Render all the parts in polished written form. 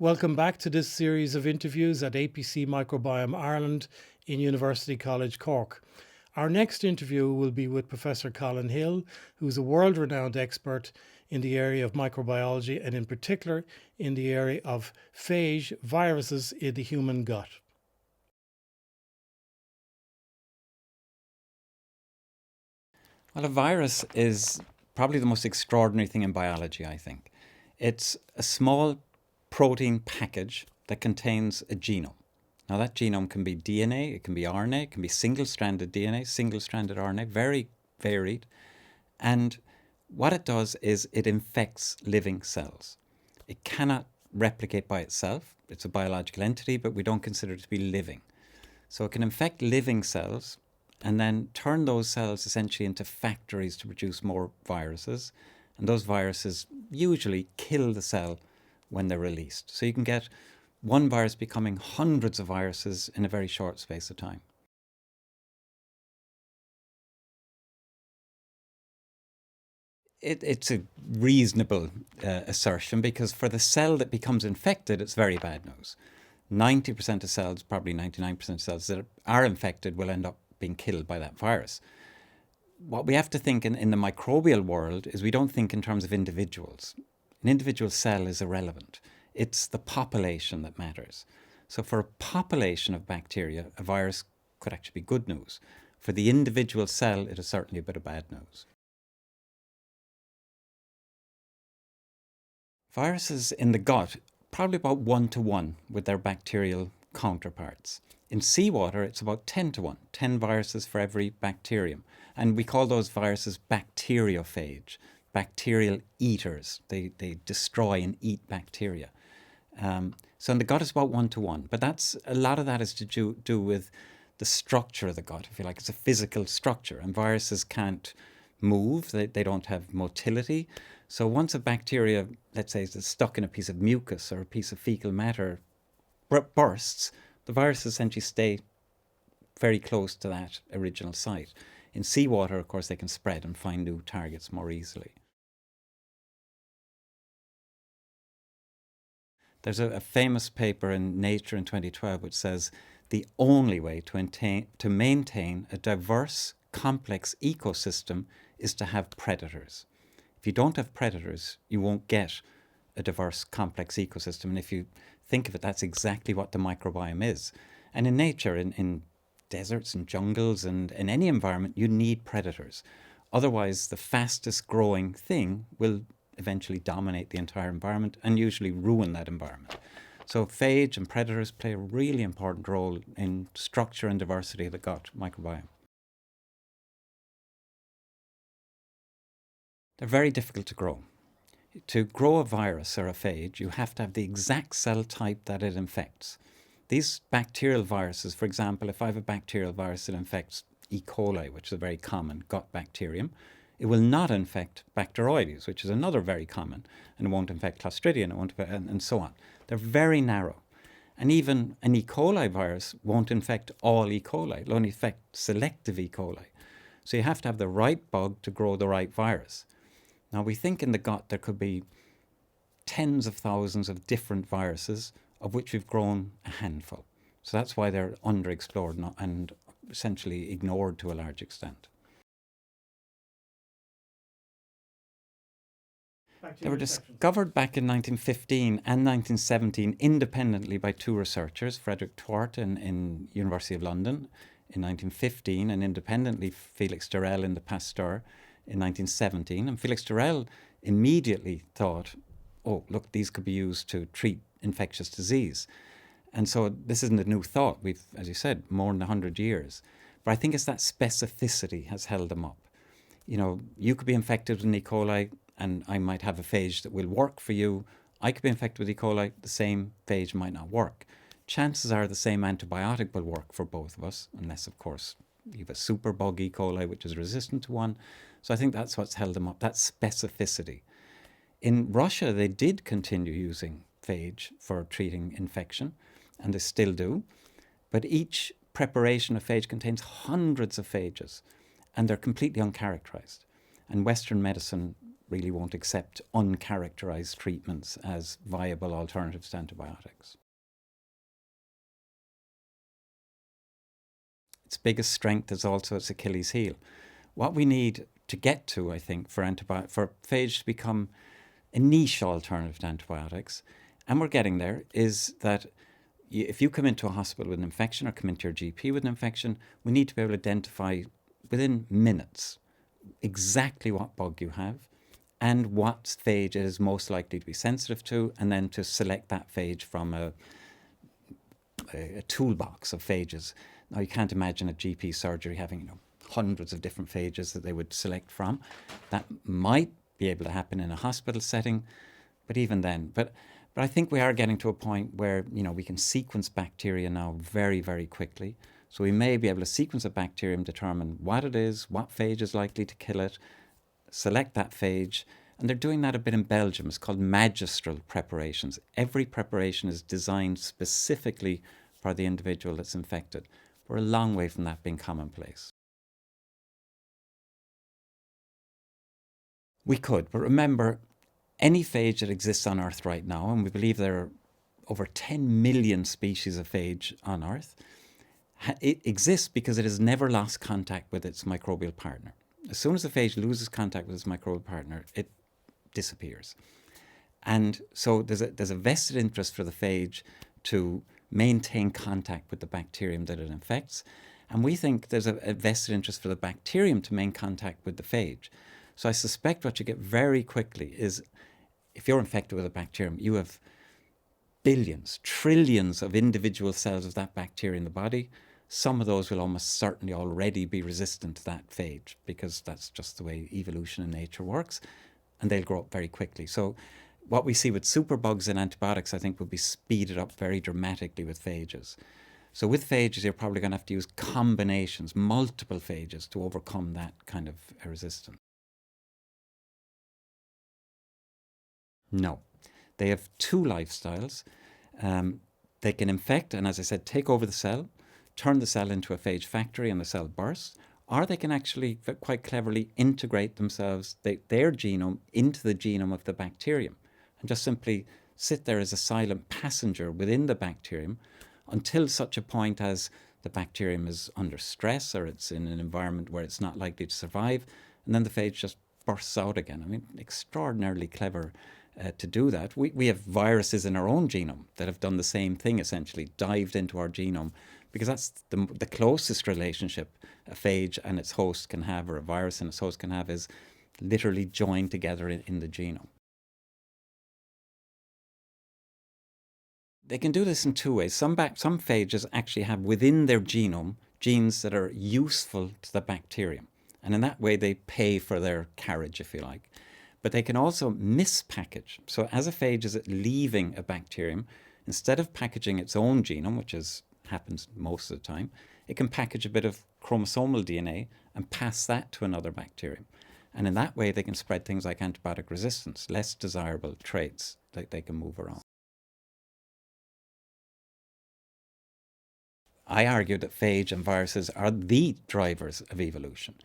Welcome back to this series of interviews at APC Microbiome Ireland in University College Cork. Our next interview will be with Professor Colin Hill, who's a world-renowned expert in the area of microbiology and in particular in the area of phage viruses in the human gut. Well, a virus is probably the most extraordinary thing in biology, I think. It's a small protein package that contains a genome. Now, that genome can be DNA, it can be RNA, it can be single-stranded DNA, single-stranded RNA, very varied. And what it does is it infects living cells. It cannot replicate by itself. It's a biological entity, but we don't consider it to be living. So it can infect living cells and then turn those cells essentially into factories to produce more viruses. And those viruses usually kill the cell when they're released. So you can get one virus becoming hundreds of viruses in a very short space of time. It's a reasonable assertion because for the cell that becomes infected, it's very bad news. 90% of cells, probably 99% of cells that are infected will end up being killed by that virus. What we have to think in the microbial world is we don't think in terms of individuals. An individual cell is irrelevant. It's the population that matters. So for a population of bacteria, a virus could actually be good news. For the individual cell, it is certainly a bit of bad news. Viruses in the gut, probably about 1-to-1 with their bacterial counterparts. In seawater, it's about 10-to-1, 10 viruses for every bacterium. And we call those viruses bacteriophage, bacterial eaters. They destroy and eat bacteria. So in the gut, it's about 1-to-1. But a lot of that is to do with the structure of the gut, if you like. It's a physical structure. And viruses can't move. They don't have motility. So once a bacteria, let's say, is stuck in a piece of mucus or a piece of fecal matter bursts, the viruses essentially stay very close to that original site. In seawater, of course, they can spread and find new targets more easily. There's a famous paper in Nature in 2012 which says the only way to maintain a diverse, complex ecosystem is to have predators. If you don't have predators, you won't get a diverse, complex ecosystem. And if you think of it, that's exactly what the microbiome is. And in nature, in deserts and jungles and in any environment, you need predators. Otherwise, the fastest growing thing will eventually dominate the entire environment and usually ruin that environment. So phage and predators play a really important role in structure and diversity of the gut microbiome. They're very difficult to grow. To grow a virus or a phage, you have to have the exact cell type that it infects. These bacterial viruses, for example, if I have a bacterial virus that infects E. coli, which is a very common gut bacterium, it will not infect Bacteroides, which is another very common, and it won't infect Clostridium, and so on. They're very narrow. And even an E. coli virus won't infect all E. coli. It'll only infect selective E. coli. So you have to have the right bug to grow the right virus. Now, we think in the gut there could be tens of thousands of different viruses, of which we've grown a handful. So that's why they're underexplored and essentially ignored to a large extent. They were discovered back in 1915 and 1917 independently by two researchers, Frederick Twart in University of London in 1915 and independently Felix Durrell in the Pasteur in 1917. And Felix Durrell immediately thought, oh, look, these could be used to treat infectious disease. And so this isn't a new thought. We've, as you said, more than 100 years. But I think it's that specificity has held them up. You know, you could be infected with E. coli and I might have a phage that will work for you. I could be infected with E. coli, the same phage might not work. Chances are the same antibiotic will work for both of us, unless, of course, you have a superbug E. coli, which is resistant to one. So I think that's what's held them up, that specificity. In Russia, they did continue using phage for treating infection, and they still do. But each preparation of phage contains hundreds of phages, and they're completely uncharacterized. And Western medicine really won't accept uncharacterized treatments as viable alternatives to antibiotics. Its biggest strength is also its Achilles heel. What we need to get to, I think, for phage to become a niche alternative to antibiotics, and we're getting there, is that if you come into a hospital with an infection or come into your GP with an infection, we need to be able to identify within minutes exactly what bug you have and what phage it is most likely to be sensitive to, and then to select that phage from a toolbox of phages. Now, you can't imagine a GP surgery having hundreds of different phages that they would select from. That might be able to happen in a hospital setting, but even then. But I think we are getting to a point where we can sequence bacteria now very, very quickly. So we may be able to sequence a bacterium, determine what it is, what phage is likely to kill it, select that phage, and they're doing that a bit in Belgium. It's called magistral preparations. Every preparation is designed specifically for the individual that's infected. We're a long way from that being commonplace. We could, but remember, any phage that exists on Earth right now, and we believe there are over 10 million species of phage on Earth, it exists because it has never lost contact with its microbial partner. As soon as the phage loses contact with its microbial partner, it disappears. And so there's a vested interest for the phage to maintain contact with the bacterium that it infects. And we think there's a vested interest for the bacterium to maintain contact with the phage. So I suspect what you get very quickly is, if you're infected with a bacterium, you have billions, trillions of individual cells of that bacteria in the body. Some of those will almost certainly already be resistant to that phage, because that's just the way evolution and nature works, and they'll grow up very quickly. So what we see with superbugs and antibiotics, I think, will be speeded up very dramatically with phages. So with phages, you're probably going to have to use combinations, multiple phages, to overcome that kind of resistance. No. They have two lifestyles. They can infect and, as I said, take over the cell, turn the cell into a phage factory and the cell bursts, or they can actually quite cleverly integrate themselves, their genome, into the genome of the bacterium, and just simply sit there as a silent passenger within the bacterium until such a point as the bacterium is under stress or it's in an environment where it's not likely to survive, and then the phage just bursts out again. I mean, extraordinarily clever to do that. We have viruses in our own genome that have done the same thing, essentially, dived into our genome, because that's the closest relationship a phage and its host can have, or a virus and its host can have, is literally joined together in the genome. They can do this in two ways. Some phages actually have within their genome genes that are useful to the bacterium, and in that way they pay for their carriage, if you like. But they can also mispackage. So as a phage is leaving a bacterium, instead of packaging its own genome, which happens most of the time, it can package a bit of chromosomal DNA and pass that to another bacterium. And in that way, they can spread things like antibiotic resistance, less desirable traits that they can move around. I argue that phage and viruses are the drivers of evolution.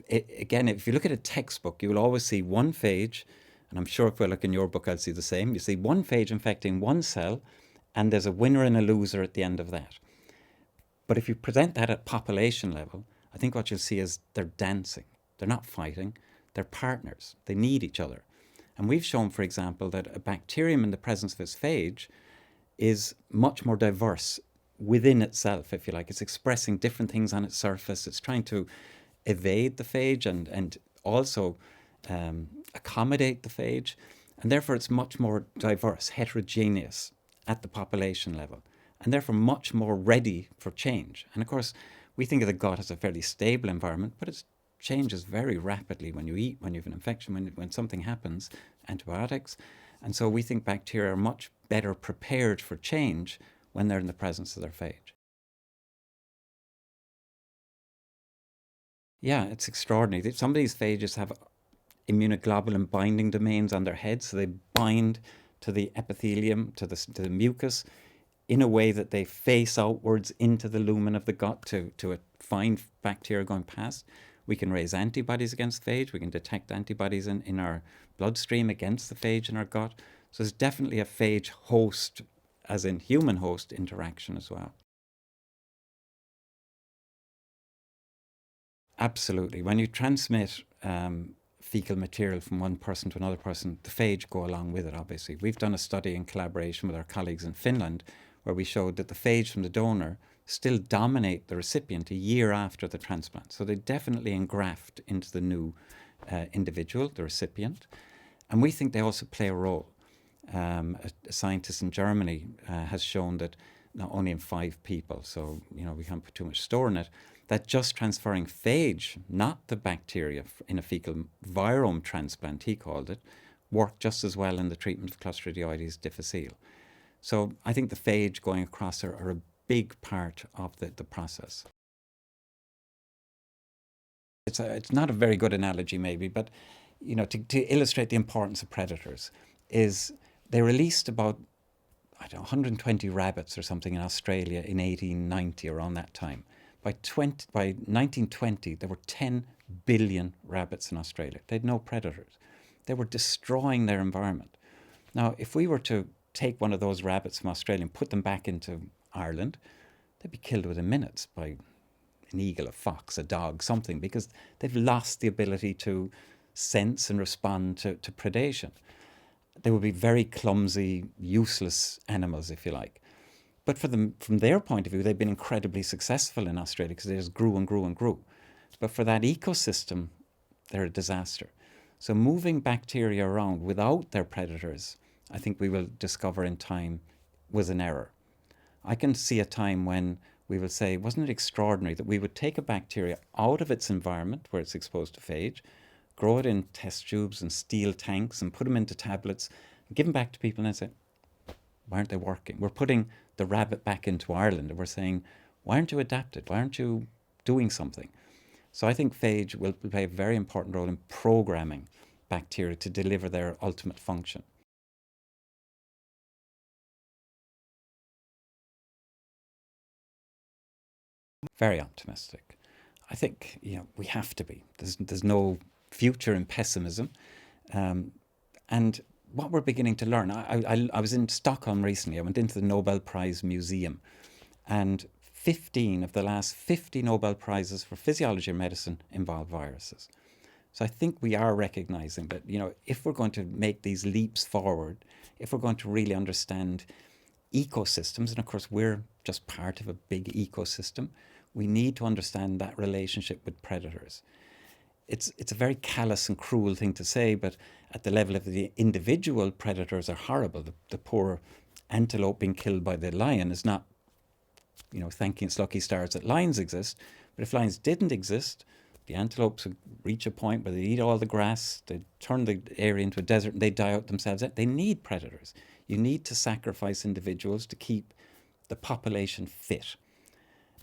Again, if you look at a textbook, you will always see one phage, and I'm sure if I look in your book, I'll see the same. You see one phage infecting one cell, and there's a winner and a loser at the end of that. But if you present that at population level, I think what you'll see is they're dancing. They're not fighting. They're partners. They need each other. And we've shown, for example, that a bacterium in the presence of its phage is much more diverse within itself, if you like. It's expressing different things on its surface. It's trying to evade the phage and also accommodate the phage. And therefore, it's much more diverse, heterogeneous at the population level, and therefore much more ready for change. And of course, we think of the gut as a fairly stable environment, but it changes very rapidly when you eat, when you have an infection, when something happens, antibiotics. And so we think bacteria are much better prepared for change when they're in the presence of their phage. Yeah, it's extraordinary. Some of these phages have immunoglobulin binding domains on their heads, so they bind to the epithelium, to the mucus, in a way that they face outwards into the lumen of the gut to find bacteria going past. We can raise antibodies against phage. We can detect antibodies in our bloodstream against the phage in our gut. So there's definitely a phage host, as in human host, interaction as well. Absolutely. When you transmit fecal material from one person to another person, the phage go along with it, obviously. We've done a study in collaboration with our colleagues in Finland where we showed that the phage from the donor still dominate the recipient a year after the transplant. So they definitely engraft into the new individual, the recipient. And we think they also play a role. A scientist in Germany has shown that not only in 5 people, so we can't put too much store in it, that just transferring phage, not the bacteria in a fecal virome transplant, he called it, worked just as well in the treatment of Clostridioides difficile. So I think the phage going across are a big part of the process. It's not a very good analogy maybe, but to illustrate the importance of predators is they released about 120 rabbits or something in Australia in 1890, around that time. By 1920, there were 10 billion rabbits in Australia. They had no predators. They were destroying their environment. Now, if we were to take one of those rabbits from Australia and put them back into Ireland, they'd be killed within minutes by an eagle, a fox, a dog, something, because they've lost the ability to sense and respond to predation. They would be very clumsy, useless animals, if you like. But from their point of view, they've been incredibly successful in Australia because they just grew and grew and grew. But for that ecosystem, they're a disaster. So moving bacteria around without their predators, I think we will discover in time, was an error. I can see a time when we will say, wasn't it extraordinary that we would take a bacteria out of its environment where it's exposed to phage, grow it in test tubes and steel tanks and put them into tablets, and give them back to people and say, why aren't they working? We're putting the rabbit back into Ireland and we're saying, why aren't you adapted? Why aren't you doing something? So I think phage will play a very important role in programming bacteria to deliver their ultimate function. Very optimistic. I think we have to be. There's no future in pessimism. And what we're beginning to learn, I was in Stockholm recently. I went into the Nobel Prize Museum, and 15 of the last 50 Nobel Prizes for physiology or medicine involve viruses. So I think we are recognizing that, if we're going to make these leaps forward, if we're going to really understand ecosystems, and of course we're just part of a big ecosystem, we need to understand that relationship with predators. It's a very callous and cruel thing to say, but at the level of the individual, predators are horrible. The poor antelope being killed by the lion is not, thanking its lucky stars that lions exist. But if lions didn't exist, the antelopes would reach a point where they eat all the grass, they turn the area into a desert, and they die out themselves. They need predators. You need to sacrifice individuals to keep the population fit.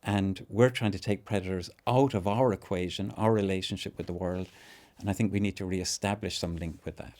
And we're trying to take predators out of our equation, our relationship with the world. And I think we need to reestablish some link with that.